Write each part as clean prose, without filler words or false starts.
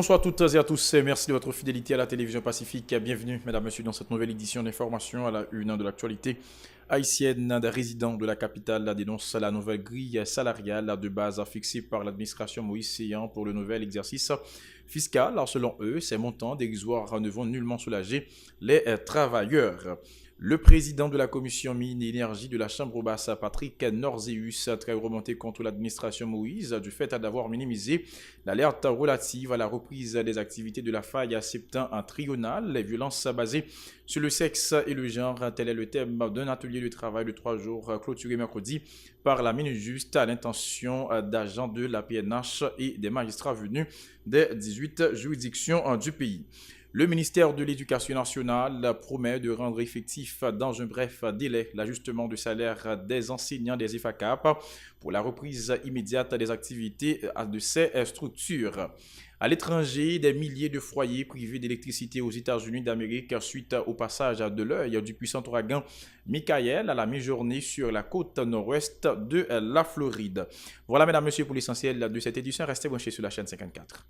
bonsoir à toutes et à tous. Merci de votre fidélité à la télévision Pacifique. Bienvenue, mesdames, messieurs, dans cette nouvelle édition d'information à la une de l'actualité haïtienne. Des résidents de la capitale dénoncent la nouvelle grille salariale de base fixée par l'administration Moïse Séyan pour le nouvel exercice fiscal. Alors, selon eux, ces montants dérisoires ne vont nullement soulager les travailleurs. Le président de la commission mine et énergie de la Chambre basse, Patrick Norzéus, a très remonté contre l'administration Moïse du fait d'avoir minimisé l'alerte relative à la reprise des activités de la faille septentrionale. Les violences basées sur le sexe et le genre, tel est le thème d'un atelier de travail de 3 jours clôturé mercredi par la Minjuste à l'intention d'agents de la PNH et des magistrats venus des 18 juridictions du pays. Le ministère de l'Éducation nationale promet de rendre effectif dans un bref délai l'ajustement de salaire des enseignants des EFACAP pour la reprise immédiate des activités de ces structures. À l'étranger, des milliers de foyers privés d'électricité aux États-Unis d'Amérique suite au passage de l'œil du puissant ouragan Michael à la mi-journée sur la côte nord-ouest de la Floride. Voilà, mesdames, messieurs, pour l'essentiel de cette édition. Restez branchés sur la chaîne 54.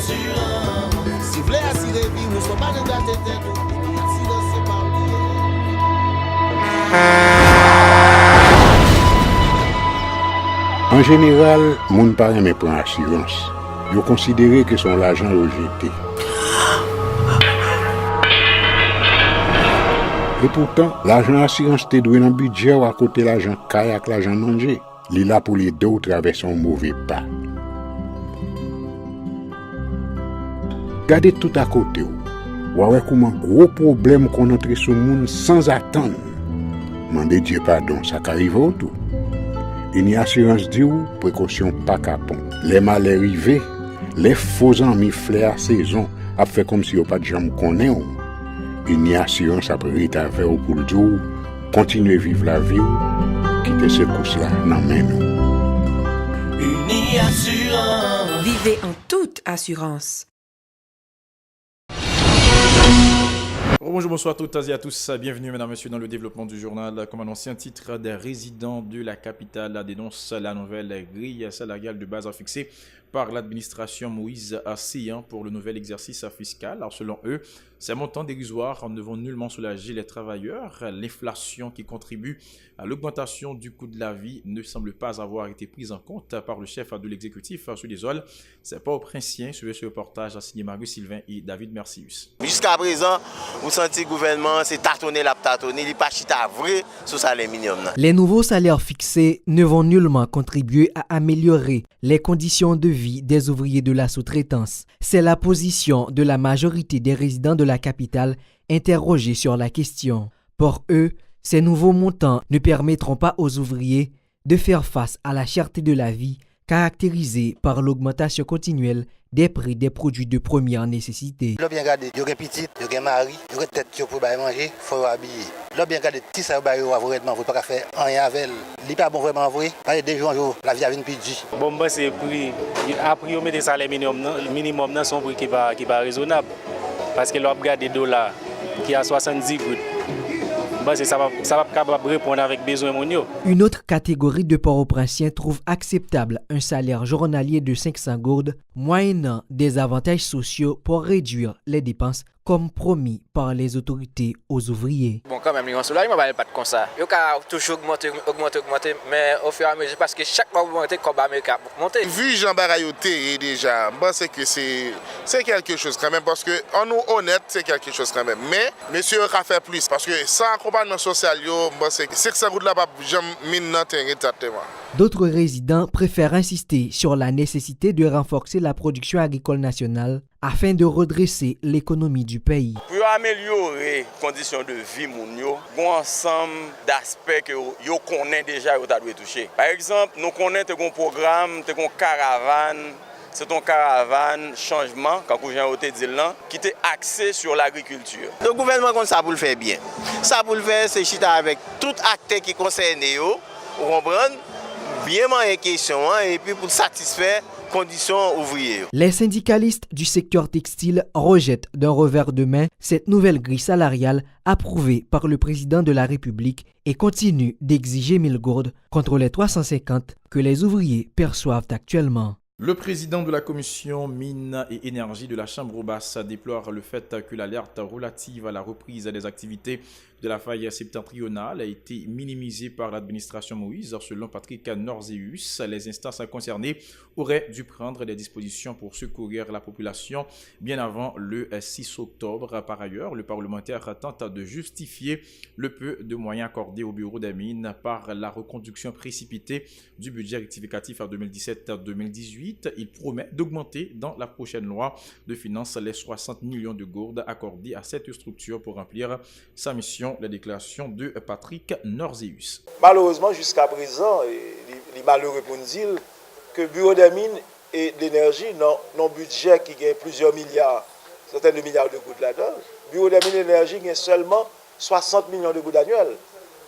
Si vous voulez assurer vie, nous ne sommes pas dans la tête. En général, moun pa reme prend assurance. Yo considéré que son l'argent yo jeté. Et pourtant, l'argent assurance te doué dans budget ou à côté l'argent caille avec l'argent manger. Li là pour les deux traverser un mauvais pas. Gardez tout à côté. Ou ouais comment gros problème qu'on entre sur le monde sans attendre. Mandez Dieu pardon, ça qu'arrive au tout. Une assurance dit ou précaution pas capon. Les mal arrivés, les faux amis flair saison a fait comme si on pas de jambe connaît. Une assurance après rétaver au pour le jour, continuer vivre la vie quitter ce course là dans main nous. Une assurance. Vivez en toute assurance. Bonjour, bonsoir à toutes et à tous. Bienvenue, mesdames, messieurs, dans le développement du journal. Comme annoncé, un titre des résidents de la capitale dénonce la nouvelle grille salariale de base fixée par l'administration Moïse Séyan pour le nouvel exercice fiscal. Alors, selon eux, ces montants dérisoires ne vont nullement soulager les travailleurs. L'inflation qui contribue à l'augmentation du coût de la vie ne semble pas avoir été prise en compte par le chef de l'exécutif sur les Oles. C'est pas au Princien, sur ce reportage signé Marius Sylvain et David Mercius. Jusqu'à présent, vous sentez le gouvernement, c'est tâtonner la tâtonner, il n'est pas chita vrai sur salaire minimum. Les nouveaux salaires fixés ne vont nullement contribuer à améliorer les conditions de vie des ouvriers de la sous-traitance. C'est la position de la majorité des résidents de la capitale interrogés sur la question. Pour eux, ces nouveaux montants ne permettront pas aux ouvriers de faire face à la cherté de la vie caractérisée par l'augmentation continuelle des prix des produits de première nécessité. Là bien regardé, il y a petit, il y a mari, il y a tête pour manger, faut habiller. Là bien regardé, petit ça va vraiment vous pas faire rien avec. Il pas bon vraiment vrai. Pas des jours la vie a vient plus dur. Bon ben c'est prix après on met des salaires minimum dans son prix qui va raisonnable parce que l'on regarde des dollars qui a 70 gouttes. Ça va capable répondre avec besoin mondiaux. Une autre catégorie de Port-au-Prince trouve acceptable un salaire journalier de 500 gourdes, moyennant des avantages sociaux pour réduire les dépenses comme promis par les autorités aux ouvriers. Bon, quand même, il ne va pas comme ça. Il a toujours augmenté, mais au fur et à mesure, parce que chaque fois que vous montez, le combat va monter. Vu Jean Barayoté déjà, je pense que c'est quelque chose quand même, parce qu'on nous honnête, c'est quelque chose quand même. Mais monsieur a fait plus, parce que sans accompagnement social, je pense que 600 gouttes là-bas, je mine dans exactement. D'autres résidents préfèrent insister sur la nécessité de renforcer la production agricole nationale afin de redresser l'économie du pays. Pour améliorer les conditions de vie, il y a un ensemble d'aspects que vous connaissez déjà et vous avez touché. Par exemple, nous connaissons un programme, un caravane. C'est un caravane changement, quand vous avez dit là, qui est axé sur l'agriculture. Le gouvernement comme ça pour le faire bien. Ça pour le faire, c'est chita avec tout acteur qui concerne vous comprenez? bien manger question et puis pour satisfaire conditions ouvrières. Les syndicalistes du secteur textile rejettent d'un revers de main cette nouvelle grille salariale approuvée par le président de la République et continuent d'exiger 1000 gourdes contre les 350 que les ouvriers perçoivent actuellement. Le président de la commission mines et énergie de la Chambre basse déplore le fait que l'alerte relative à la reprise des activités de la faille septentrionale a été minimisée par l'administration Moïse. Selon Patrick Norzeus, les instances concernées auraient dû prendre des dispositions pour secourir la population bien avant le 6 octobre. Par ailleurs, le parlementaire tente de justifier le peu de moyens accordés au bureau des mines par la reconduction précipitée du budget rectificatif à 2017-2018. Il promet d'augmenter dans la prochaine loi de finances les 60 millions de gourdes accordées à cette structure pour remplir sa mission. La déclaration de Patrick Norzeus. Malheureusement, jusqu'à présent, il est malheureux pour nous dire que le bureau des mines et de l'énergie n'a un budget qui gagne plusieurs milliards, centaines de milliards de gouttes là-dedans. Le bureau des mines et de l'énergie gagne seulement 60 millions de gouttes annuelles.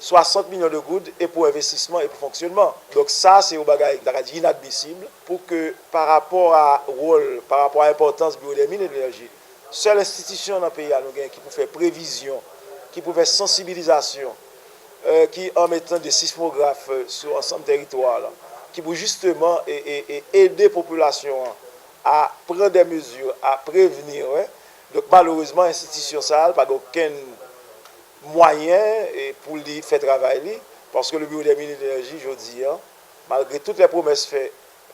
60 millions de gouttes et pour investissement et pour fonctionnement. Donc ça, c'est au bagage inadmissible pour que par rapport à rôle, par rapport à l'importance du bureau des mines et de l'énergie, seule institution dans le pays qui peut faire prévision, qui peut faire sensibilisation, qui en mettant des sismographes sur l'ensemble du territoire, qui peut justement aider la population à prendre des mesures, à prévenir. Donc malheureusement, l'institution ça n'a pas aucun moyen pour lui faire travailler, parce que le bureau des mines et de l'énergie, je dis, malgré toutes les promesses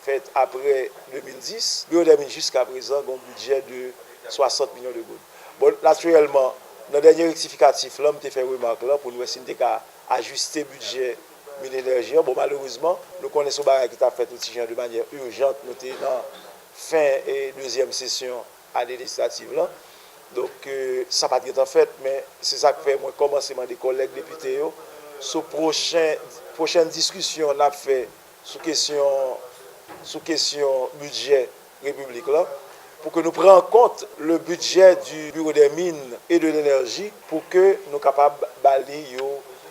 faites après 2010, le bureau des mines jusqu'à présent a un budget de 60 millions de gouttes. Bon, naturellement, dans le dernier rectificatif, l'homme t'a fait remarque là pour nous essayer d'ajuster le budget mine et énergie. Bon, malheureusement, nous connaissons ce qui a fait aussi de manière urgente, nous sommes dans la fin et deuxième session année législative là. Donc, ça n'a pas été en fait, mais c'est ça que fait moi commencement des collègues députés. Sur prochaine discussion, on a fait sous question budget République là, pour que nous prenions en compte le budget du bureau des mines et de l'énergie pour que nous soyons capables de balayer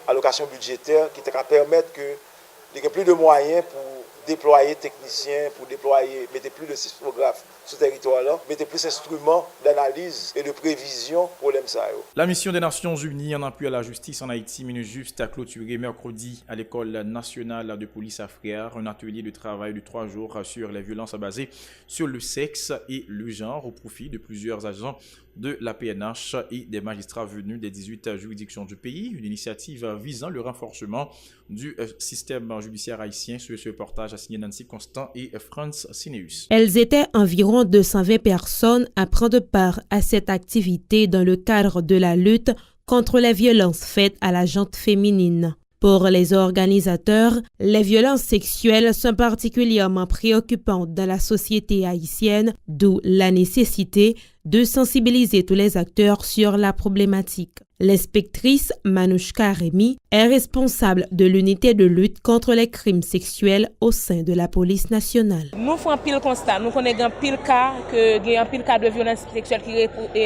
allocation budgétaire qui permettre qu'il y ait plus de moyens pour déployer techniciens, pour mettre plus de sismographes sur le territoire-là, mettre plus d'instruments d'analyse et de prévision pour l'EMSA. La mission des Nations Unies en appui à la justice en Haïti, MINUJUST, a clôturé mercredi à l'École nationale de police à Frères un atelier de travail de 3 jours sur les violences basées sur le sexe et le genre au profit de plusieurs agents de la PNH et des magistrats venus des 18 juridictions du pays. Une initiative visant le renforcement du système judiciaire haïtien. Sur ce reportage a signé Nancy Constant et Franz Sineus. Elles étaient environ 220 personnes à prendre part à cette activité dans le cadre de la lutte contre les violences faites à la gente féminine. Pour les organisateurs, les violences sexuelles sont particulièrement préoccupantes dans la société haïtienne, d'où la nécessité de sensibiliser tous les acteurs sur la problématique. L'inspectrice Manouchka Rémy est responsable de l'unité de lutte contre les crimes sexuels au sein de la police nationale. Nous faisons pile constat, nous connaissons pile cas de violence sexuelle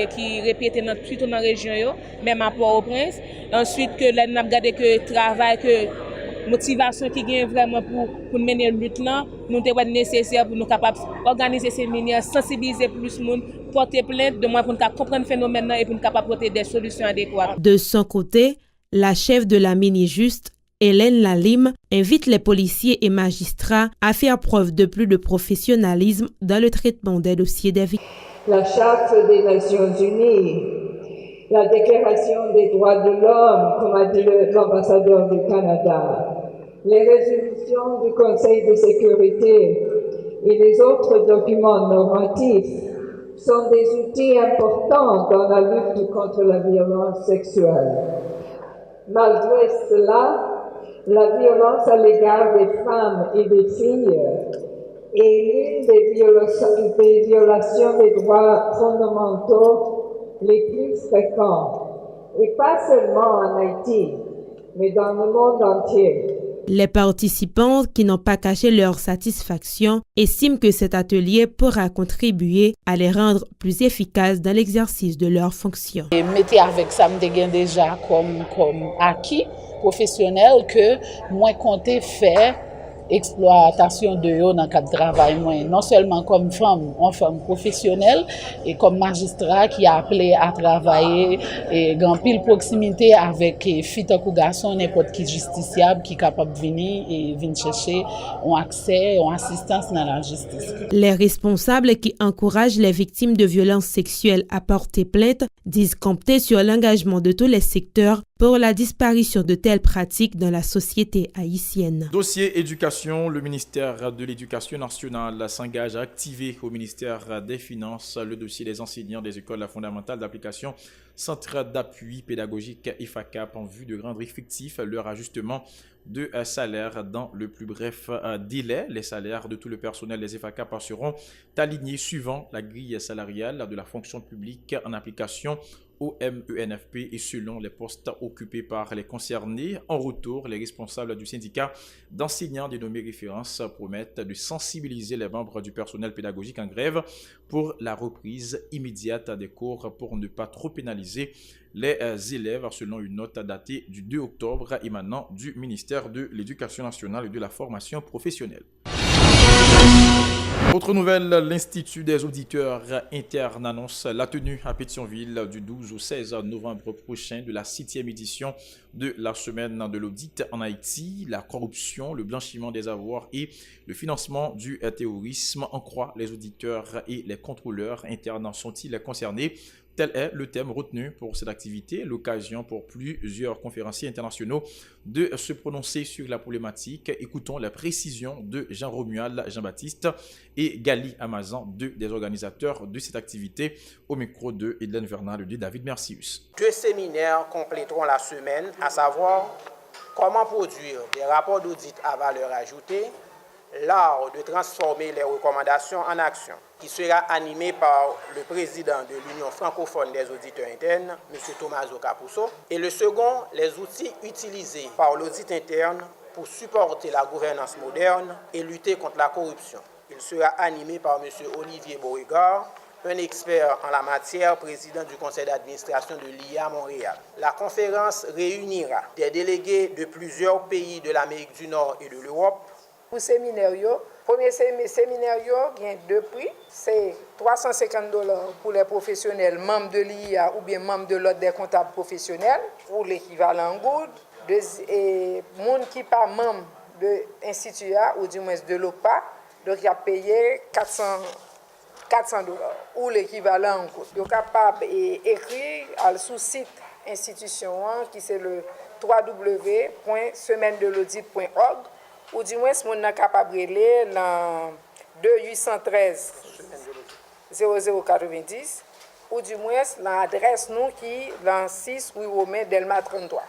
qui répète surtout dans la région, même à Port-au-Prince. Ensuite, que nous avons regardé que travail, que motivation qui gagne vraiment pour mener la lutte là, nous avons nécessaire pour nous capables organiser ces séminaires, sensibiliser plus de monde, porter plainte de moins pour nous comprendre le phénomène et pour nous capables porter des solutions adéquates. De son côté, la chef de la MINUJUST, Hélène Lalime, invite les policiers et magistrats à faire preuve de plus de professionnalisme dans le traitement des dossiers des victimes. La Charte des Nations Unies, la Déclaration des droits de l'homme, comme a dit l'ambassadeur du Canada, les résolutions du Conseil de sécurité et les autres documents normatifs sont des outils importants dans la lutte contre la violence sexuelle. Malgré cela, la violence à l'égard des femmes et des filles est l'une des violations des droits fondamentaux les plus fréquents, et pas seulement en Haïti, mais dans le monde entier. Les participants qui n'ont pas caché leur satisfaction estiment que cet atelier pourra contribuer à les rendre plus efficaces dans l'exercice de leurs fonctions. Et mettez avec ça, me déjà comme acquis professionnel que moi compter faire exploitation de eux dans le cadre de travail, non seulement comme femme professionnelle et comme magistrat qui a appelé à travailler et grand pile proximité avec filles ou garçons, n'importe qui justiciable qui est capable de venir et venir chercher un accès, une assistance dans la justice. Les responsables qui encouragent les victimes de violences sexuelles à porter plainte disent compter sur l'engagement de tous les secteurs pour la disparition de telles pratiques dans la société haïtienne. Dossier éducation, le ministère de l'Éducation nationale s'engage à activer au ministère des Finances le dossier des enseignants des écoles fondamentales d'application Centre d'appui pédagogique IFACAP en vue de rendre effectif leur ajustement de salaire dans le plus bref délai. Les salaires de tout le personnel des IFACAP seront alignés suivant la grille salariale de la fonction publique en application au MENFP et selon les postes occupés par les concernés. En retour, les responsables du syndicat d'enseignants dénommés références promettent de sensibiliser les membres du personnel pédagogique en grève pour la reprise immédiate des cours pour ne pas trop pénaliser les élèves selon une note datée du 2 octobre émanant du ministère de l'Éducation nationale et de la formation professionnelle. Autre nouvelle, l'Institut des auditeurs internes annonce la tenue à Pétionville du 12 au 16 novembre prochain de la 6e édition de la semaine de l'audit en Haïti. La corruption, le blanchiment des avoirs et le financement du terrorisme. En croix, les auditeurs et les contrôleurs internes sont-ils concernés? Tel est le thème retenu pour cette activité, l'occasion pour plusieurs conférenciers internationaux de se prononcer sur la problématique. Écoutons la précision de Jean-Romuald Jean-Baptiste et Gali Amazan, deux des organisateurs de cette activité, au micro de Hélène Vernal et de David Mercius. 2 séminaires compléteront la semaine, à savoir comment produire des rapports d'audit à valeur ajoutée, l'art de transformer les recommandations en action, qui sera animé par le président de l'Union francophone des auditeurs internes, M. Tommaso Capuzzo, et le second, les outils utilisés par l'audit interne pour supporter la gouvernance moderne et lutter contre la corruption. Il sera animé par M. Olivier Beauregard, un expert en la matière, président du conseil d'administration de l'IA Montréal. La conférence réunira des délégués de plusieurs pays de l'Amérique du Nord et de l'Europe. Pour le séminaire, premier séminaire, il y a 2 prix. C'est $350 pour les professionnels membres de l'IA ou bien membres de l'ordre des comptables professionnels pour l'équivalent good. Et les gens qui ne sont pas membres de l'Institut ou du moins de l'OPA, donc il a payé $400 ou l'équivalent good. Ils sont capables d'écrire sur le site institution qui c'est le www.semainedel'audit.org. Ou du moins, si on est capable de aller dans 2813 0090, ou du moins, l'adresse nous qui est dans 6 Rue Romain Delma 33.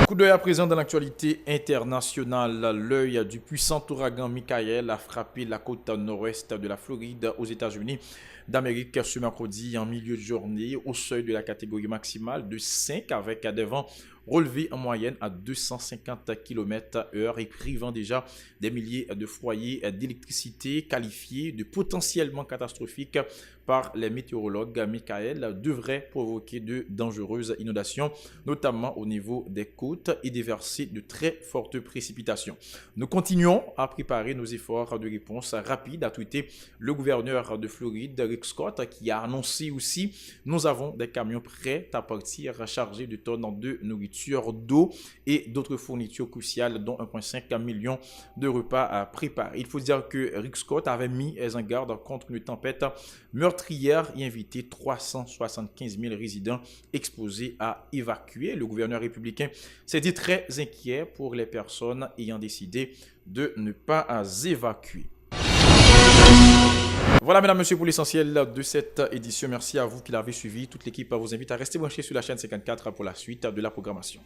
Coup d'œil à présent dans l'actualité internationale. L'œil du puissant ouragan Michael a frappé la côte nord-ouest de la Floride aux États-Unis d'Amérique ce mercredi en milieu de journée au seuil de la catégorie maximale de 5 avec des vents relevés en moyenne à 250 km/h et privant déjà des milliers de foyers d'électricité qualifiés de potentiellement catastrophiques par les météorologues. Michael devrait provoquer de dangereuses inondations, notamment au niveau des côtes et déverser de très fortes précipitations. Nous continuons à préparer nos efforts de réponse rapide, a tweeté le gouverneur de Floride, Rick Scott, qui a annoncé aussi « Nous avons des camions prêts à partir chargés de tonnes de nourriture, d'eau et d'autres fournitures cruciales, dont 1,5 million de repas à préparer. » Il faut dire que Rick Scott avait mis en garde contre une tempête meurtrière et invité 375 000 résidents exposés à évacuer. Le gouverneur républicain s'est dit très inquiet pour les personnes ayant décidé de ne pas évacuer. Voilà, mesdames, messieurs, pour l'essentiel de cette édition. Merci à vous qui l'avez suivi. Toute l'équipe vous invite à rester branchés sur la chaîne 54 pour la suite de la programmation.